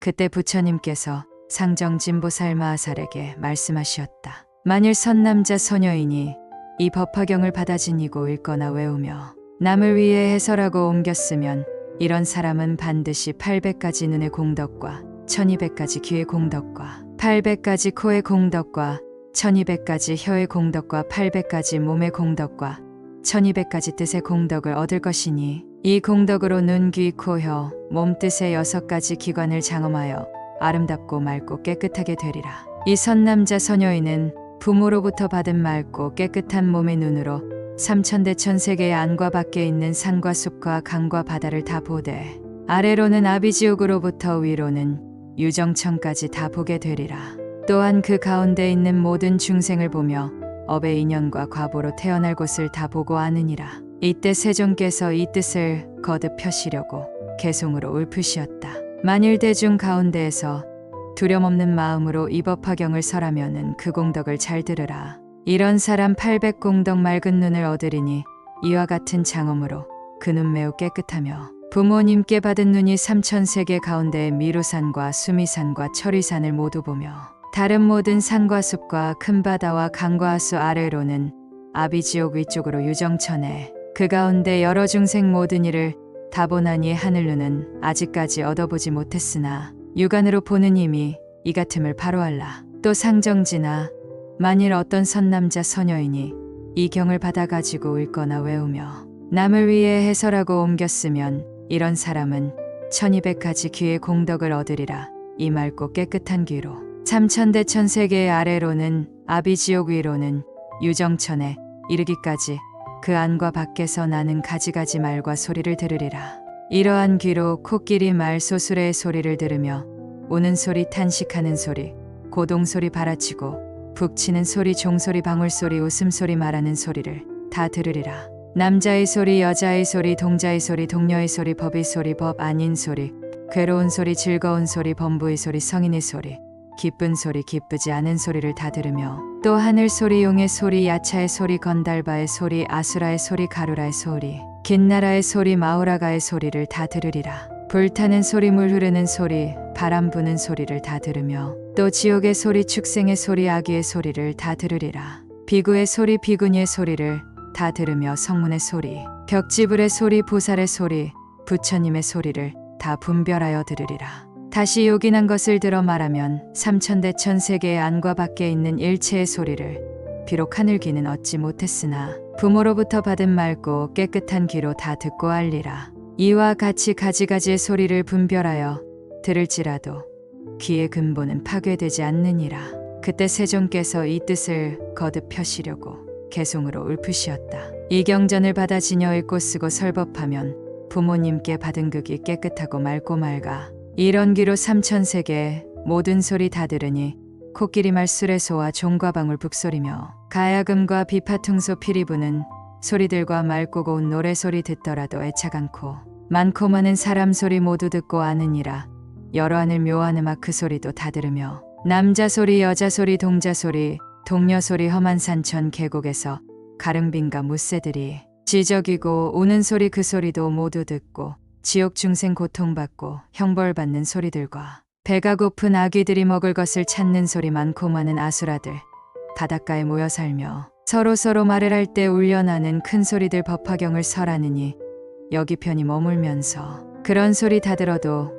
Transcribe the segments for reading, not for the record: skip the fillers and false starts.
그때 부처님께서 상정진보살 마하살에게 말씀하셨다. 만일 선남자 선여인이 이 법화경을 받아 지니고 읽거나 외우며 남을 위해 해설하고 옮겼으면 이런 사람은 반드시 800가지 눈의 공덕과 1200가지 귀의 공덕과 800가지 코의 공덕과 1200가지 혀의 공덕과 800가지 몸의 공덕과 1200가지 뜻의 공덕을 얻을 것이니 이 공덕으로 눈, 귀, 코, 혀, 몸 뜻의 6가지 기관을 장엄하여 아름답고 맑고 깨끗하게 되리라. 이 선남자 선여인은 부모로부터 받은 맑고 깨끗한 몸의 눈으로 삼천대천 세계의 안과 밖에 있는 산과 숲과 강과 바다를 다 보되 아래로는 아비지옥으로부터 위로는 유정천까지 다 보게 되리라. 또한 그 가운데 있는 모든 중생을 보며 업의 인연과 과보로 태어날 곳을 다 보고 아느니라. 이때 세존께서 이 뜻을 거듭 펴시려고 개송으로 울프시었다. 만일 대중 가운데에서 두려움없는 마음으로 이 법화경을 설하면은 그 공덕을 잘 들으라. 이런 사람 800공덕 맑은 눈을 얻으리니 이와 같은 장엄으로 그 눈 매우 깨끗하며 부모님께 받은 눈이 삼천세계 가운데의 미루산과 수미산과 철위산을 모두 보며 다른 모든 산과 숲과 큰 바다와 강과 하수 아래로는 아비지옥 위쪽으로 유정천에 그 가운데 여러 중생 모든 이를 다 보나니 하늘눈은 아직까지 얻어보지 못했으나 육안으로 보는 힘이 이 같음을 바로알라. 또 상정지나 만일 어떤 선남자 선여인이 이 경을 받아가지고 읽거나 외우며 남을 위해 해설하고 옮겼으면 이런 사람은 1200가지 귀의 공덕을 얻으리라. 이 맑고 깨끗한 귀로 삼천대천 세계의 아래로는 아비지옥 위로는 유정천에 이르기까지 그 안과 밖에서 나는 가지가지 말과 소리를 들으리라. 이러한 귀로 코끼리 말 소수레의 소리를 들으며 우는 소리 탄식하는 소리 고동소리 바라치고 북치는 소리 종소리 방울소리 웃음소리 말하는 소리를 다 들으리라. 남자의 소리 여자의 소리 동자의 소리 동녀의 소리 법의 소리 법 아닌 소리 괴로운 소리 즐거운 소리 범부의 소리 성인의 소리 기쁜 소리 기쁘지 않은 소리를 다 들으며 또 하늘 소리 용의 소리 야차의 소리 건달바의 소리 아수라의 소리 가루라의 소리 긴나라의 소리 마우라가의 소리를 다 들으리라. 불타는 소리 물 흐르는 소리 바람 부는 소리를 다 들으며 또 지옥의 소리 축생의 소리 아기의 소리를 다 들으리라. 비구의 소리 비구니의 소리를 다 들으며 성문의 소리 벽지불의 소리 보살의 소리 부처님의 소리를 다 분별하여 들으리라. 다시 요긴한 것을 들어 말하면 삼천대천 세계의 안과 밖에 있는 일체의 소리를 비록 하늘귀는 얻지 못했으나 부모로부터 받은 맑고 깨끗한 귀로 다 듣고 알리라. 이와 같이 가지가지의 소리를 분별하여 들을지라도 귀의 근본은 파괴되지 않느니라. 그때 세존께서 이 뜻을 거듭 펴시려고 개송으로 울프시었다. 이 경전을 받아 지녀 읽고 쓰고 설법하면 부모님께 받은 극이 깨끗하고 맑고 맑아 이런 귀로 삼천세계 모든 소리 다 들으니 코끼리 말 수레소와 종과 방울 북소리며 가야금과 비파퉁소 피리 부는 소리들과 맑고 고운 노래소리 듣더라도 애착 않고 많고 많은 사람 소리 모두 듣고 아느니라. 여러 하늘 묘한 음악 그 소리도 다 들으며 남자 소리 여자 소리 동자 소리 동녀 소리 험한 산천 계곡에서 가릉빈과 무새들이 지저귀고 우는 소리 그 소리도 모두 듣고 지옥 중생 고통받고 형벌받는 소리들과 배가 고픈 아기들이 먹을 것을 찾는 소리 많고 많은 아수라들 바닷가에 모여 살며 서로 말을 할 때 울려나는 큰 소리들 법화경을 설하느니 여기 편히 머물면서 그런 소리 다 들어도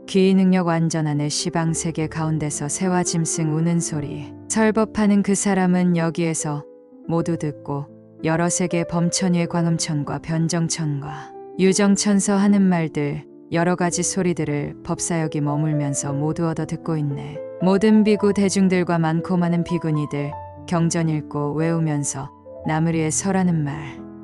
귀 능력 완전한 애 시방세계 가운데서 새와 짐승 우는 소리 설법하는 그 사람은 여기에서 모두 듣고 여러 세계 범천위의 광음천과 변정천과 유정천서 하는 말들 여러 가지 소리들을 법사역이 머물면서 모두 얻어 듣고 있네. 모든 비구 대중들과 많고 많은 비구니들 경전 읽고 외우면서 남을 위해 설하는 말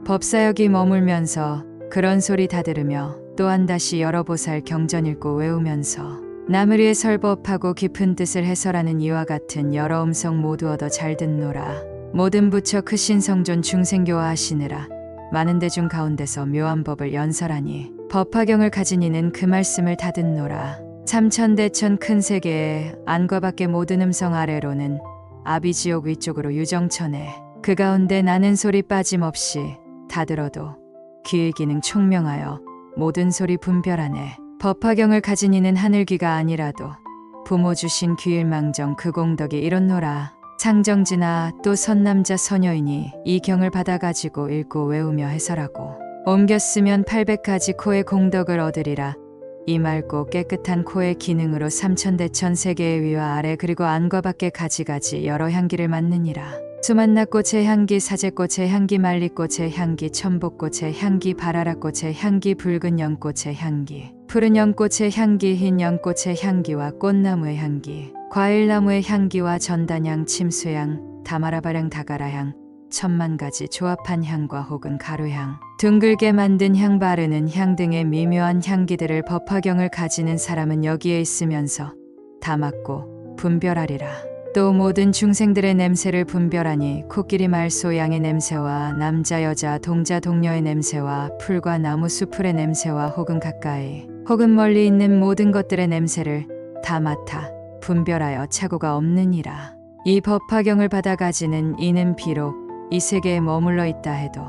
법사역이 머물면서 그런 소리 다 들으며 또한 다시 여러 보살 경전 읽고 외우면서 남을 위해 설법하고 깊은 뜻을 해설하는 이와 같은 여러 음성 모두 얻어 잘 듣노라. 모든 부처 크신 성존 중생교화하시느라 많은 대중 가운데서 묘한 법을 연설하니 법화경을 가진 이는 그 말씀을 다 듣노라. 삼천대천 큰 세계의 안과 밖의 모든 음성 아래로는 아비지옥 위쪽으로 유정천에 그 가운데 나는 소리 빠짐없이 다 들어도 귀의 기능 총명하여 모든 소리 분별하네. 법화경을 가진 이는 하늘귀가 아니라도 부모 주신 귀일망정 그 공덕이 이렇노라. 상정지나 또 선남자 선여인이 이 경을 받아가지고 읽고 외우며 해설하고 옮겼으면 800가지 코의 공덕을 얻으리라. 이 맑고 깨끗한 코의 기능으로 삼천대천 세계의 위와 아래 그리고 안과 밖에 가지가지 여러 향기를 맡느니라. 수만나꽃의 향기, 사제꽃의 향기, 말리꽃의 향기, 천복꽃의 향기, 바라라꽃의 향기, 붉은 연꽃의 향기, 푸른 연꽃의 향기, 흰 연꽃의 향기와 꽃나무의 향기, 과일나무의 향기와 전단향, 침수향, 다마라바량, 다가라향, 천만 가지 조합한 향과 혹은 가루향, 둥글게 만든 향, 바르는 향 등의 미묘한 향기들을 법화경을 가지는 사람은 여기에 있으면서 다 맡고 분별하리라. 또 모든 중생들의 냄새를 분별하니 코끼리 말소 양의 냄새와 남자 여자 동자 동녀의 냄새와 풀과 나무 수풀의 냄새와 혹은 가까이 혹은 멀리 있는 모든 것들의 냄새를 다 맡아 분별하여 착오가 없느니라. 이 법화경을 받아 가지는 이는 비록 이 세계에 머물러 있다 해도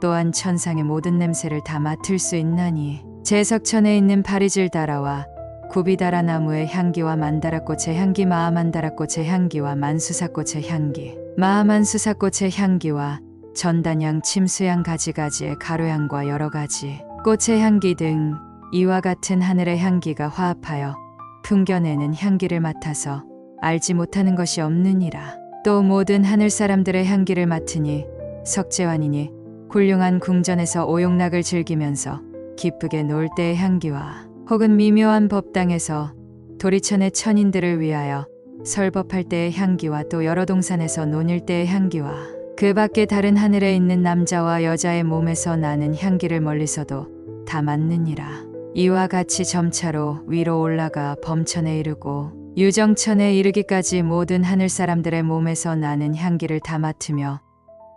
또한 천상의 모든 냄새를 다 맡을 수 있나니 제석천에 있는 파리질 다라와 구비다라 나무의 향기와 만다라꽃의 향기, 마하만다라꽃의 향기와 만수사꽃의 향기, 마하만수사꽃의 향기와 전단향, 침수향, 가지가지의 가루향과 여러 가지 꽃의 향기 등 이와 같은 하늘의 향기가 화합하여 풍겨내는 향기를 맡아서 알지 못하는 것이 없느니라. 또 모든 하늘 사람들의 향기를 맡으니 석재환이니 훌륭한 궁전에서 오용락을 즐기면서 기쁘게 놀 때의 향기와 혹은 미묘한 법당에서 도리천의 천인들을 위하여 설법할 때의 향기와 또 여러 동산에서 논일 때의 향기와 그 밖에 다른 하늘에 있는 남자와 여자의 몸에서 나는 향기를 멀리서도 다 맡느니라. 이와 같이 점차로 위로 올라가 범천에 이르고 유정천에 이르기까지 모든 하늘 사람들의 몸에서 나는 향기를 다 맡으며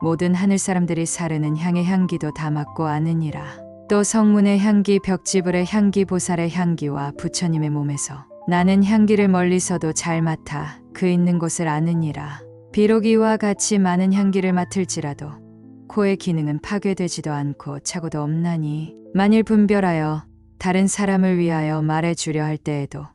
모든 하늘 사람들이 사르는 향의 향기도 다 맡고 아느니라. 또 성문의 향기, 벽지불의 향기, 보살의 향기와 부처님의 몸에서 나는 향기를 멀리서도 잘 맡아 그 있는 곳을 아느니라. 비록 이와 같이 많은 향기를 맡을지라도 코의 기능은 파괴되지도 않고 착오도 없나니 만일 분별하여 다른 사람을 위하여 말해주려 할 때에도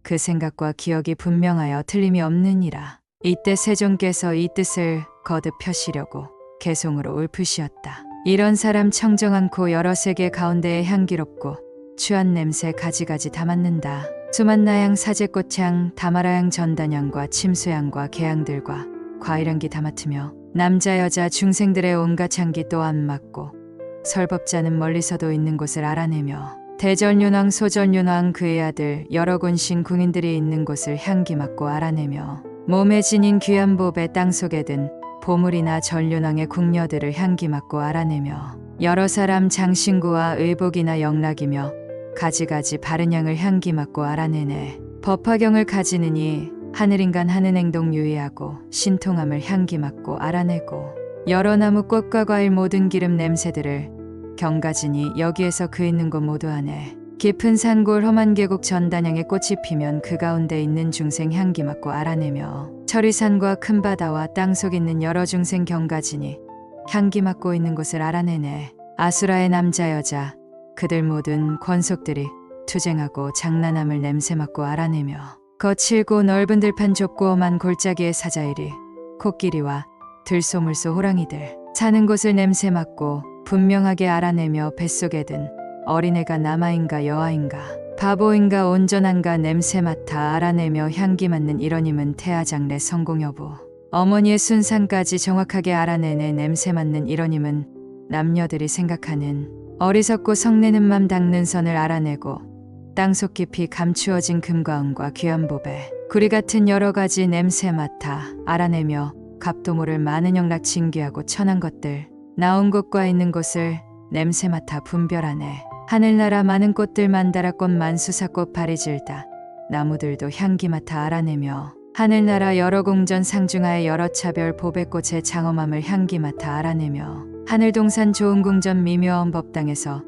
그 생각과 기억이 분명하여 틀림이 없느니라. 이때 세종께서 이 뜻을 거듭 펴시려고 개송으로 울프시었다. 이런 사람 청정한 코 여러 세계 가운데에 향기롭고 취한 냄새 가지가지 다 맡는다. 수만나향, 사제꽃향, 다마라향, 전단향과 침수향과 개향들과 과일향기 다 맡으며 남자 여자 중생들의 온갖 향기 또한 맡고 설법자는 멀리서도 있는 곳을 알아내며 대전윤왕, 소전윤왕, 그의 아들 여러 군신 궁인들이 있는 곳을 향기 맡고 알아내며 몸에 지닌 귀한 보배 땅속에 든 보물이나 전륜왕의 궁녀들을 향기 맡고 알아내며 여러 사람 장신구와 의복이나 영락이며 가지가지 바른 향을 향기 맡고 알아내네. 법화경을 가지느니 하늘인간 하는 행동 유의하고 신통함을 향기 맡고 알아내고 여러 나무 꽃과 과일 모든 기름 냄새들을 경가지니 여기에서 그 있는 곳 모두 하네. 깊은 산골 험한 계곡 전단향의 꽃이 피면 그 가운데 있는 중생 향기 맡고 알아내며 철이산과 큰 바다와 땅속 있는 여러 중생 경가지니 향기 맡고 있는 곳을 알아내네. 아수라의 남자 여자 그들 모든 권속들이 투쟁하고 장난함을 냄새 맡고 알아내며 거칠고 넓은 들판 좁고 험한 골짜기의 사자일이 코끼리와 들소물소 호랑이들 사는 곳을 냄새 맡고 분명하게 알아내며 뱃속에 든 어린애가 남아인가 여아인가 바보인가 온전한가 냄새 맡아 알아내며 향기 맡는 이러님은 태아장래 성공 여부 어머니의 순산까지 정확하게 알아내네. 냄새 맡는 이러님은 남녀들이 생각하는 어리석고 성내는 맘 닦는 선을 알아내고 땅속 깊이 감추어진 금과 은과 귀한 보배 구리 같은 여러 가지 냄새 맡아 알아내며 값도 모를 많은 영락 진귀하고 천한 것들 나온 곳과 있는 곳을 냄새 맡아 분별하네. 하늘나라 많은 꽃들 만다라꽃 만수사꽃 바리질다 나무들도 향기 맡아 알아내며 하늘나라 여러 궁전 상중하의 여러 차별 보배꽃의 장엄함을 향기 맡아 알아내며 하늘동산 좋은 궁전 미묘한 법당에서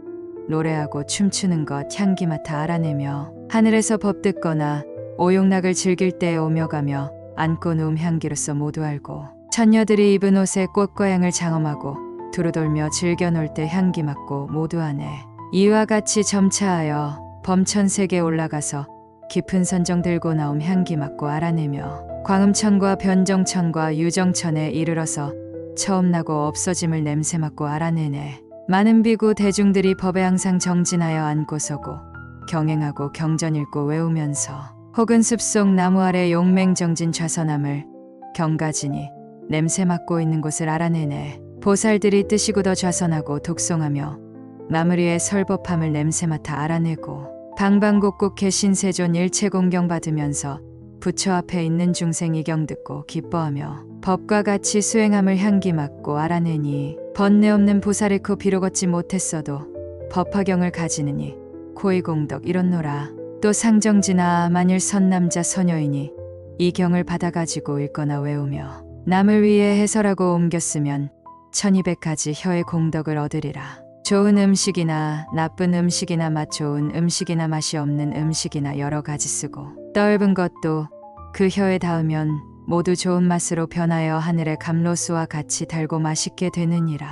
노래하고 춤추는 것 향기 맡아 알아내며 하늘에서 법 듣거나 오용락을 즐길 때에 오며 가며 안고 누움 향기로서 모두 알고 처녀들이 입은 옷에 꽃과 향을 장엄하고 두루돌며 즐겨 놀 때 향기 맡고 모두 하네. 이와 같이 점차하여 범천색에 올라가서 깊은 선정 들고 나옴 향기 맡고 알아내며 광음천과 변정천과 유정천에 이르러서 처음 나고 없어짐을 냄새 맡고 알아내네. 많은 비구 대중들이 법에 항상 정진하여 앉고 서고 경행하고 경전 읽고 외우면서 혹은 숲속 나무 아래 용맹정진 좌선함을 경가지니 냄새 맡고 있는 곳을 알아내네. 보살들이 뜻이 굳어 좌선하고 독송하며 마무리에 설법함을 냄새 맡아 알아내고 방방곡곡 계신 세존 일체 공경받으면서 부처 앞에 있는 중생 이경 듣고 기뻐하며 법과 같이 수행함을 향기 맡고 알아내니 번뇌 없는 보살의코 비록 얻지 못했어도 법화경을 가지느니 고의 공덕 이렇노라. 또 상정지나 만일 선남자 선여인이 이 경을 받아가지고 읽거나 외우며 남을 위해 해설하고 옮겼으면 1200가지 혀의 공덕을 얻으리라. 좋은 음식이나 나쁜 음식이나 맛 좋은 음식이나 맛이 없는 음식이나 여러 가지 쓰고 떫은 것도 그 혀에 닿으면 모두 좋은 맛으로 변하여 하늘의 감로수와 같이 달고 맛있게 되느니라.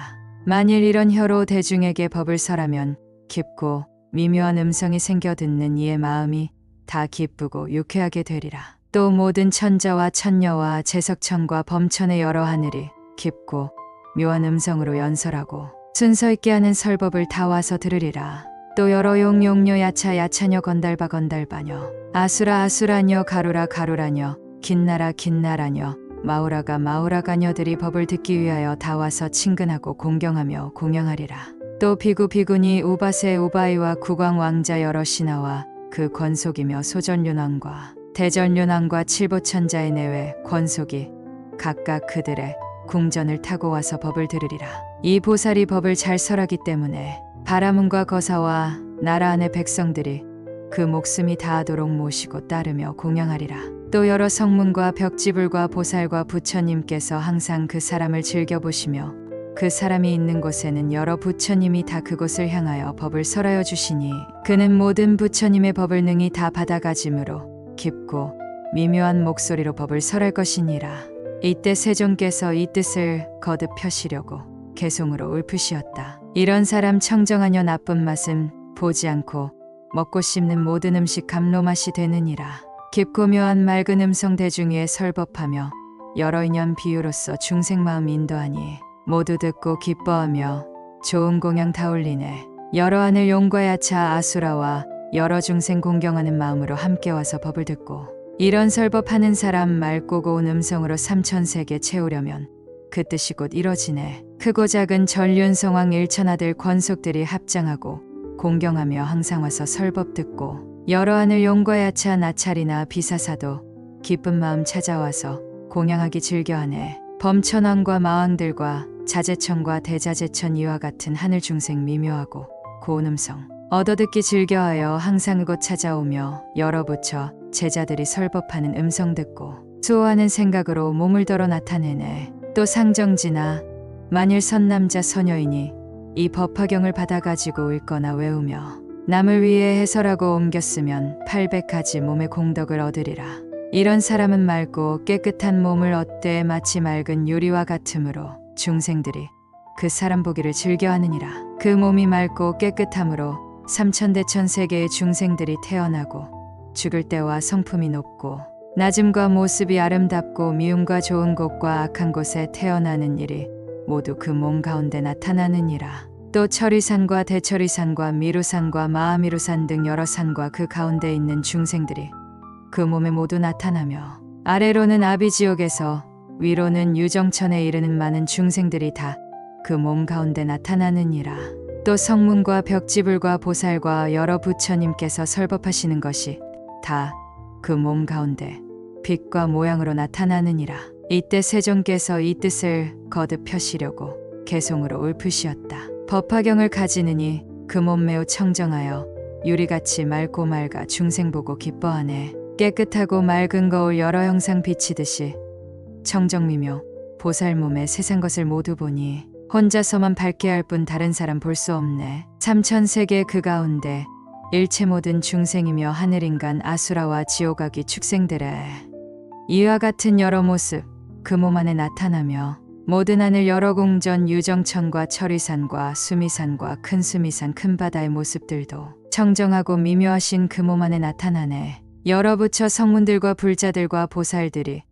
만일 이런 혀로 대중에게 법을 설하면 깊고 미묘한 음성이 생겨 듣는 이의 마음이 다 기쁘고 유쾌하게 되리라. 또 모든 천자와 천녀와 제석천과 범천의 여러 하늘이 깊고 묘한 음성으로 연설하고 순서 있게 하는 설법을 다 와서 들으리라. 또 여러 용용녀 야차 야차녀 건달바 건달바녀 아수라 아수라녀 가루라 가루라녀 긴나라 긴나라녀 마우라가 마우라가녀들이 법을 듣기 위하여 다 와서 친근하고 공경하며 공양하리라. 또 비구 비구니 우바세 우바이와 국왕 왕자 여러 신하와 그 권속이며 소전륜왕과 대전륜왕과 칠보천자의 내외 권속이 각각 그들의 궁전을 타고 와서 법을 들으리라. 이 보살이 법을 잘 설하기 때문에 바라문과 거사와 나라 안의 백성들이 그 목숨이 다하도록 모시고 따르며 공양하리라. 또 여러 성문과 벽지불과 보살과 부처님께서 항상 그 사람을 즐겨보시며 그 사람이 있는 곳에는 여러 부처님이 다 그곳을 향하여 법을 설하여 주시니 그는 모든 부처님의 법을 능히 다 받아가지므로 깊고 미묘한 목소리로 법을 설할 것이니라. 이때 세존께서 이 뜻을 거듭 펴시려고 개송으로 울프시었다. 이런 사람 청정하여 나쁜 맛은 보지 않고 먹고 씹는 모든 음식 감로 맛이 되느니라. 깊고 묘한 맑은 음성 대중위에 설법하며 여러 인연 비유로서 중생 마음 인도하니 모두 듣고 기뻐하며 좋은 공양 다올리네. 여러 하늘 용과 야차 아수라와 여러 중생 공경하는 마음으로 함께 와서 법을 듣고 이런 설법하는 사람 맑고 고운 음성으로 삼천세계 채우려면 그 뜻이 곧 이뤄지네. 크고 작은 전륜성왕 일천하들 권속들이 합장하고 공경하며 항상 와서 설법 듣고 여러 하늘 용과 야차 나찰이나 비사사도 기쁜 마음 찾아와서 공양하기 즐겨하네. 범천왕과 마왕들과 자제천과 대자제천 이와 같은 하늘 중생 미묘하고 고운 음성 얻어듣기 즐겨하여 항상 그곳 찾아오며 여러 부처 제자들이 설법하는 음성 듣고 수호하는 생각으로 몸을 덜어 나타내네. 또 상정지나 만일 선남자 선여인이 이 법화경을 받아가지고 읽거나 외우며 남을 위해 해설하고 옮겼으면 800가지 몸의 공덕을 얻으리라. 이런 사람은 맑고 깨끗한 몸을 얻되 마치 맑은 유리와 같으므로 중생들이 그 사람 보기를 즐겨하느니라. 그 몸이 맑고 깨끗함으로 삼천대천 세계의 중생들이 태어나고 죽을 때와 성품이 높고 낮음과 모습이 아름답고 미움과 좋은 곳과 악한 곳에 태어나는 일이 모두 그 몸 가운데 나타나느니라. 또 철위산과 대철위산과 미루산과 마하미루산 등 여러 산과 그 가운데 있는 중생들이 그 몸에 모두 나타나며 아래로는 아비지옥에서 위로는 유정천에 이르는 많은 중생들이 다 그 몸 가운데 나타나느니라. 또 성문과 벽지불과 보살과 여러 부처님께서 설법하시는 것이 다 그 몸 가운데 빛과 모양으로 나타나느니라. 이때 세존께서 이 뜻을 거듭 펴시려고 개송으로 울프시었다. 법화경을 가지느니 그 몸 매우 청정하여 유리같이 맑고 맑아 중생 보고 기뻐하네. 깨끗하고 맑은 거울 여러 형상 비치듯이 청정미묘 보살 몸에 세상 것을 모두 보니 혼자서만 밝게 할 뿐 다른 사람 볼 수 없네. 삼천세계 그 가운데 일체 모든 중생이며 하늘인간 아수라와 지옥아기 축생들의 이와 같은 여러 모습 그 몸 안에 나타나며 모든 하늘 여러 궁전 유정천과 철위산과 수미산과 큰 수미산 큰 바다의 모습들도 청정하고 미묘하신 그 몸 안에 나타나네. 여러 부처 성문들과 불자들과 보살들이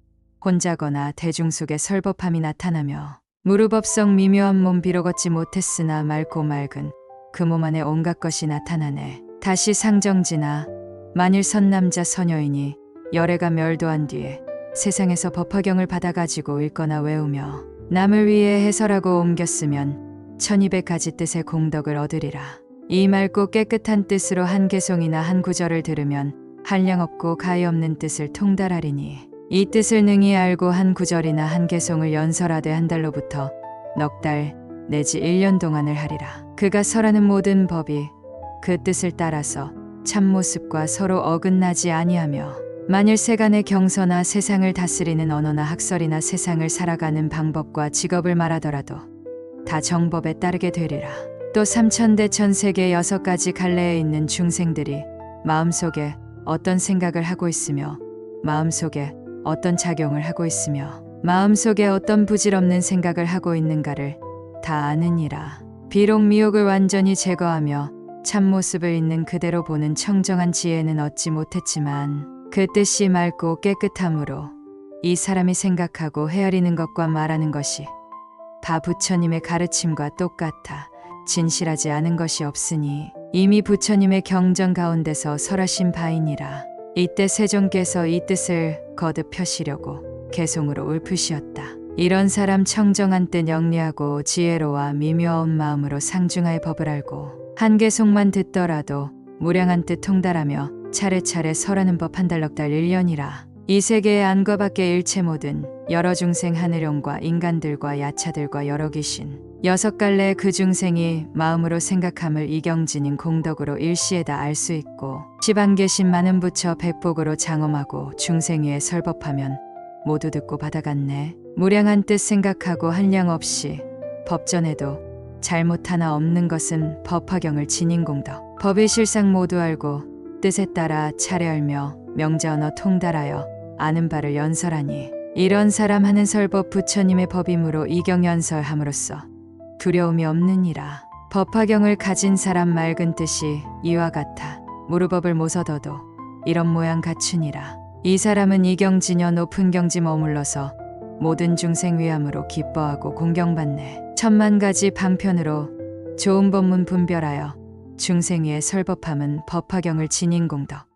혼자거나 대중 속에 설법함이 나타나며 무르법성 미묘한 몸 비록 얻지 못했으나 맑고 맑은 그 몸 안에 온갖 것이 나타나네. 다시 상정지나 만일 선남자 선여인이 열애가 멸도한 뒤에 세상에서 법화경을 받아가지고 읽거나 외우며 남을 위해 해설하고 옮겼으면 1200가지 뜻의 공덕을 얻으리라. 이 맑고 깨끗한 뜻으로 한 개송이나 한 구절을 들으면 한량없고 가히 없는 뜻을 통달하리니 이 뜻을 능히 알고 한 구절이나 한 개송을 연설하되 한 달로부터 넉 달 내지 1년 동안을 하리라. 그가 설하는 모든 법이 그 뜻을 따라서 참모습과 서로 어긋나지 아니하며 만일 세간의 경서나 세상을 다스리는 언어나 학설이나 세상을 살아가는 방법과 직업을 말하더라도 다 정법에 따르게 되리라. 또 삼천대천 세계 6가지 갈래에 있는 중생들이 마음속에 어떤 생각을 하고 있으며 마음속에 어떤 작용을 하고 있으며 마음속에 어떤 부질없는 생각을 하고 있는가를 다 아느니라. 비록 미혹을 완전히 제거하며 참모습을 있는 그대로 보는 청정한 지혜는 얻지 못했지만 그 뜻이 맑고 깨끗함으로 이 사람이 생각하고 헤아리는 것과 말하는 것이 다 부처님의 가르침과 똑같아 진실하지 않은 것이 없으니 이미 부처님의 경전 가운데서 설하신 바이니라. 이때 세종께서 이 뜻을 거듭 펴시려고 개송으로 울프시었다. 이런 사람 청정한 뜻 영리하고 지혜로와 미묘한 마음으로 상중하의 법을 알고 한 개송만 듣더라도 무량한 뜻 통달하며 차례차례 설하는 법 한 달럭 달 1년이라. 이 세계의 안과 밖의 일체 모든 여러 중생 하늘용과 인간들과 야차들과 여러 귀신 6갈래의 그 중생이 마음으로 생각함을 이경진인 공덕으로 일시에다 알 수 있고 지방 계신 많은 부처 백복으로 장엄하고 중생 위에 설법하면 모두 듣고 받아갔네. 무량한 뜻 생각하고 한량 없이 법전에도 잘못 하나 없는 것은 법화경을 지닌 공덕. 법의 실상 모두 알고 뜻에 따라 차례 알며 명자 언어 통달하여 아는 바를 연설하니 이런 사람 하는 설법 부처님의 법이므로 이경연설함으로써 두려움이 없느니라. 법화경을 가진 사람 맑은 뜻이 이와 같아 무르법을 모서더도 이런 모양 갖추니라. 이 사람은 이경지녀 높은 경지 머물러서 모든 중생 위함으로 기뻐하고 공경받네. 천만 가지 방편으로 좋은 법문 분별하여 중생 위에 설법함은 법화경을 지닌 공덕.